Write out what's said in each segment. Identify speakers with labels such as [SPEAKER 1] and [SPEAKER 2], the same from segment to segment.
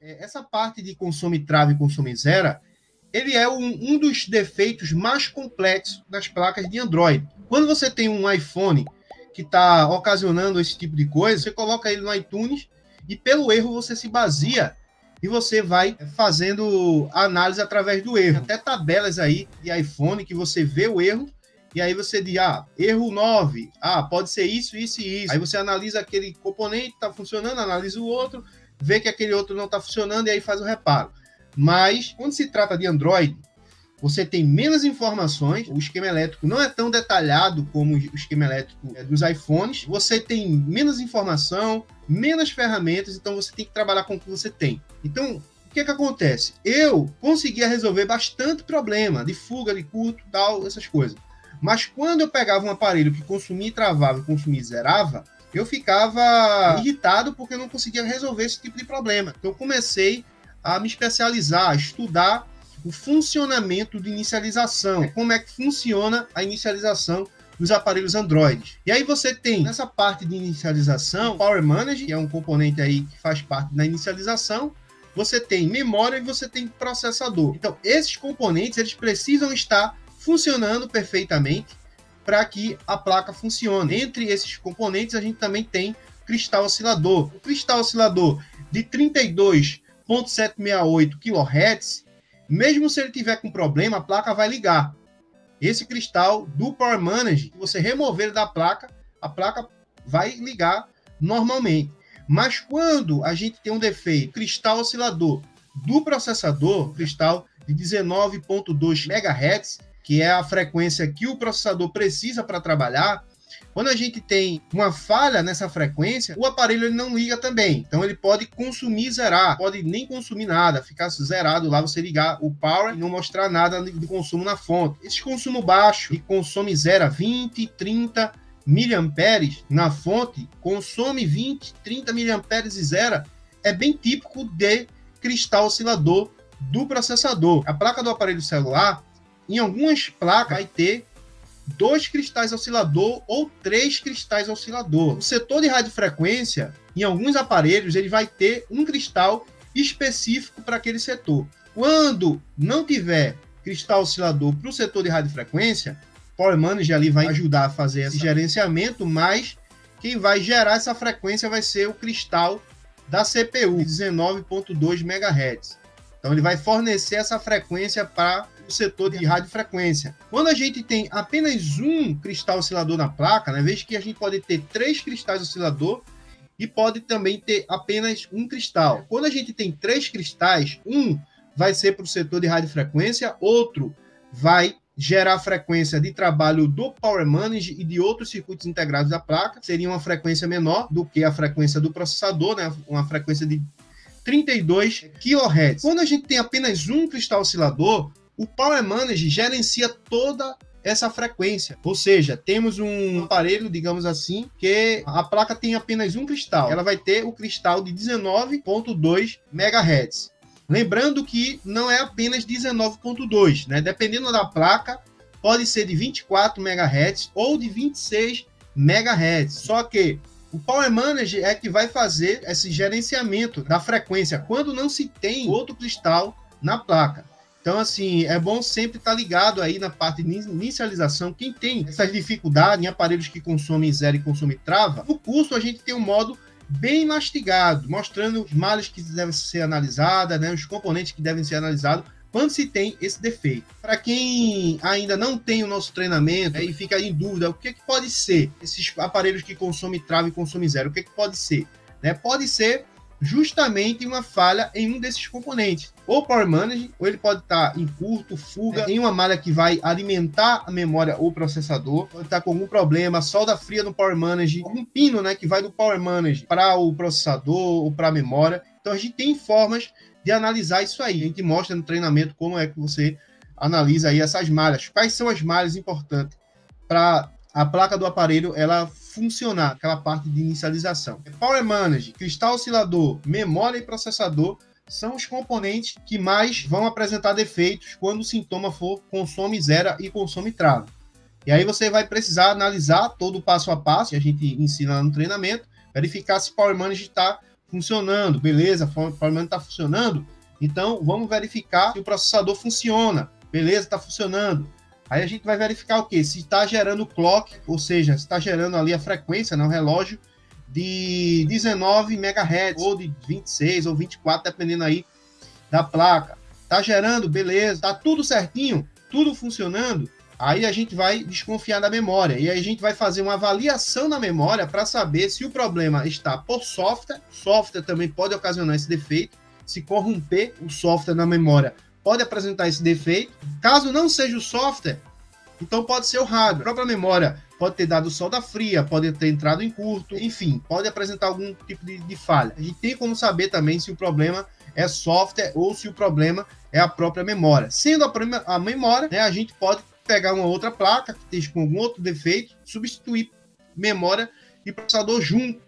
[SPEAKER 1] Essa parte de consome trava e consome zera, ele é um dos defeitos mais complexos das placas de Android. Quando você tem um iPhone que está ocasionando esse tipo de coisa, você coloca ele no iTunes e pelo erro você se baseia e você vai fazendo análise através do erro. Até tabelas aí de iPhone que você vê o erro e aí você diz, erro 9, pode ser isso, isso e isso. Aí você analisa aquele componente, está funcionando, analisa o outro, vê que aquele outro não está funcionando e aí faz o reparo. Mas, quando se trata de Android, você tem menos informações, o esquema elétrico não é tão detalhado como o esquema elétrico dos iPhones, você tem menos informação, menos ferramentas, então você tem que trabalhar com o que você tem. Então, o que acontece? Eu conseguia resolver bastante problema de fuga, de curto, tal, essas coisas. Mas quando eu pegava um aparelho que consumia e travava, consumia e zerava, eu ficava irritado porque eu não conseguia resolver esse tipo de problema. Então, eu comecei a me especializar, a estudar o funcionamento de inicialização, como é que funciona a inicialização dos aparelhos Android. E aí você tem, nessa parte de inicialização, Power Manager, que é um componente aí que faz parte da inicialização, você tem memória e você tem processador. Então, esses componentes, eles precisam estar funcionando perfeitamente para que a placa funcione. Entre esses componentes, a gente também tem cristal oscilador. O cristal oscilador de 32,768 kHz, mesmo se ele tiver com problema, a placa vai ligar. Esse cristal do Power Manager, se você remover ele da placa, a placa vai ligar normalmente. Mas quando a gente tem um defeito, cristal oscilador do processador, cristal de 19,2 MHz, que é a frequência que o processador precisa para trabalhar, quando a gente tem uma falha nessa frequência, o aparelho ele não liga também. Então ele pode consumir e zerar, pode nem consumir nada, ficar zerado lá, você ligar o power e não mostrar nada de consumo na fonte. Esse consumo baixo, que consome zera 20, 30 miliamperes na fonte, consome 20, 30 miliamperes e zera, é bem típico de cristal oscilador do processador. A placa do aparelho celular, em algumas placas, vai ter 2 cristais oscilador ou 3 cristais oscilador. O setor de radiofrequência, em alguns aparelhos, ele vai ter um cristal específico para aquele setor. Quando não tiver cristal oscilador para o setor de radiofrequência, o Power Manager ali vai ajudar a fazer esse gerenciamento, mas quem vai gerar essa frequência vai ser o cristal da CPU, 19,2 MHz. Então ele vai fornecer essa frequência para o setor de radiofrequência. Quando a gente tem apenas um cristal oscilador na placa, né, veja que a gente pode ter 3 cristais oscilador e pode também ter apenas um cristal. Quando a gente tem 3 cristais, um vai ser para o setor de radiofrequência, outro vai gerar a frequência de trabalho do Power Manager e de outros circuitos integrados da placa. Seria uma frequência menor do que a frequência do processador, né, uma frequência de 32 kHz. Quando a gente tem apenas um cristal oscilador, o Power Manager gerencia toda essa frequência. Ou seja, temos um aparelho, digamos assim, que a placa tem apenas um cristal. Ela vai ter o cristal de 19,2 MHz. Lembrando que não é apenas 19,2, né? Dependendo da placa, pode ser de 24 MHz ou de 26 MHz. Só que o Power Manager é que vai fazer esse gerenciamento da frequência quando não se tem outro cristal na placa. Então, assim, é bom sempre estar ligado aí na parte de inicialização. Quem tem essas dificuldades em aparelhos que consomem zero e consomem trava, no curso a gente tem um modo bem mastigado, mostrando os males que devem ser analisados, né, os componentes que devem ser analisados quando se tem esse defeito. Para quem ainda não tem o nosso treinamento e fica em dúvida, o que pode ser esses aparelhos que consomem trava e consomem zero? O que pode ser? Né? Pode ser justamente uma falha em um desses componentes. Ou Power Manager, ou ele pode estar em curto, fuga, em uma malha que vai alimentar a memória ou processador, pode estar com algum problema, solda fria no Power Manager, algum pino, né, que vai do Power Manager para o processador ou para a memória. Então a gente tem formas de analisar isso aí. A gente mostra no treinamento como é que você analisa aí essas malhas. Quais são as malhas importantes para a placa do aparelho ela funcionar, aquela parte de inicialização. Power Manager, cristal oscilador, memória e processador são os componentes que mais vão apresentar defeitos quando o sintoma for consome, zera e consome trava. E aí você vai precisar analisar todo o passo a passo, que a gente ensina no treinamento, verificar se o Power Manager está funcionando, beleza, o power management está funcionando, então vamos verificar se o processador funciona, beleza, está funcionando. Aí a gente vai verificar o que? Se está gerando clock, ou seja, se está gerando ali a frequência, né, o relógio de 19 MHz, ou de 26 ou 24, dependendo aí da placa. Tá gerando, beleza, tá tudo certinho, tudo funcionando. Aí a gente vai desconfiar da memória e aí a gente vai fazer uma avaliação na memória para saber se o problema está por software. Software também pode ocasionar esse defeito. Se corromper o software na memória, pode apresentar esse defeito. Caso não seja o software, então pode ser o hardware. A própria memória pode ter dado solda fria, pode ter entrado em curto, enfim, pode apresentar algum tipo de falha. A gente tem como saber também se o problema é software ou se o problema é a própria memória. Sendo a memória, né, a gente pode pegar uma outra placa que esteja com algum outro defeito, substituir memória e processador junto,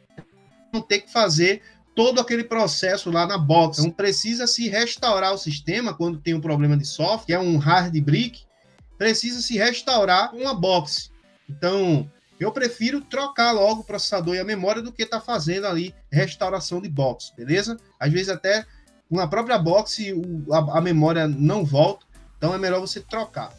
[SPEAKER 1] não ter que fazer todo aquele processo lá na box. Então precisa se restaurar o sistema quando tem um problema de software, que é um hard brick, precisa se restaurar com a box. Então eu prefiro trocar logo o processador e a memória do que estar fazendo ali restauração de box, beleza? Às vezes até com a própria box a memória não volta, então é melhor você trocar.